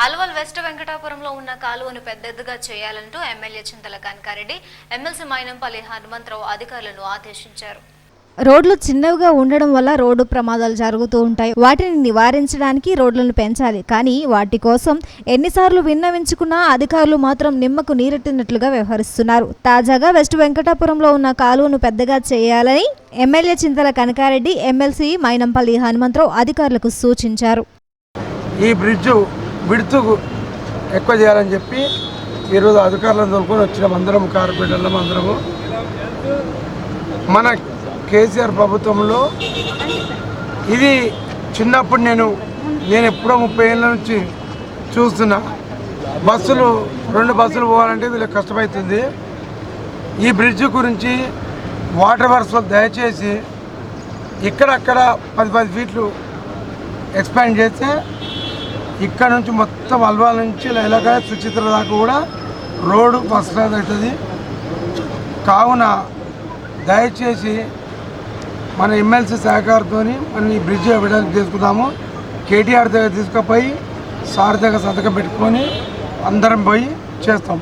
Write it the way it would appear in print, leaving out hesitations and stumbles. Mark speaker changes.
Speaker 1: Alwal west వెంకటాపురంలో ఉన్న కాలువను పెద్దదిగా చేయాలంటూ ఎమ్మెల్యే చింతల కనకారెడ్డి ఎమ్మెల్సీ మైనంపల్లి హనుమంతరావు అధికారులను ఆదేశించారు.
Speaker 2: రోడ్లు చిన్నవిగా ఉండడం వల్ల రోడ్డు ప్రమాదాలు జరుగుతూ ఉంటాయి. వాటిని నివారించడానికి రోడ్లను పెంచాలి. కానీ వాటి కోసం ఎన్నిసార్లు విన్నవించుకున్నా అధికారులు మాత్రం నిమ్మకు నీరెట్టినట్లుగా వ్యవహరిస్తున్నారు. తాజాగా వెస్ట్ వెంకటాపురంలో ఉన్న కాలువను పెద్దగా చేయాలని ఎమ్మెల్యే చింతల కనకారెడ్డి ఎమ్మెల్సీ మైనంపల్లి హనుమంతరావు అధికారులకు సూచించారు.
Speaker 3: ఈ బ్రిడ్జ్ విడుతుకు ఎక్కువ చేయాలని చెప్పి ఈరోజు అధికారులను తోలుకొని వచ్చిన అందరం కార్పొరేటర్లం అందరము మన కేసీఆర్ ప్రభుత్వంలో ఇది చిన్నప్పుడు నేను ఎప్పుడో 30 ఏళ్ళ నుంచి చూస్తున్నా. బస్సులు 2 బస్సులు పోవాలంటే వీళ్ళకి కష్టమవుతుంది. ఈ బ్రిడ్జ్ గురించి వాటర్ వర్క్స్ దయచేసి ఇక్కడక్కడ 10 ఫీట్లు ఎక్స్పాండ్ చేస్తే ఇక్కడ నుంచి మొత్తం అల్వాల్ నుంచి లైలకాయ సుచిత్ర దాకా కూడా రోడ్డు ఫస్ట్ క్లాస్ అవుతుంది. కావున దయచేసి మన ఎమ్మెల్సీ సహకారంతో మనం ఈ బ్రిడ్జ్ విడుదల చేసుకుందాము. కేటీఆర్ దగ్గర తీసుకుపోయి సార్ దగ్గర సంతకం పెట్టుకొని అందరం పోయి చేస్తాం.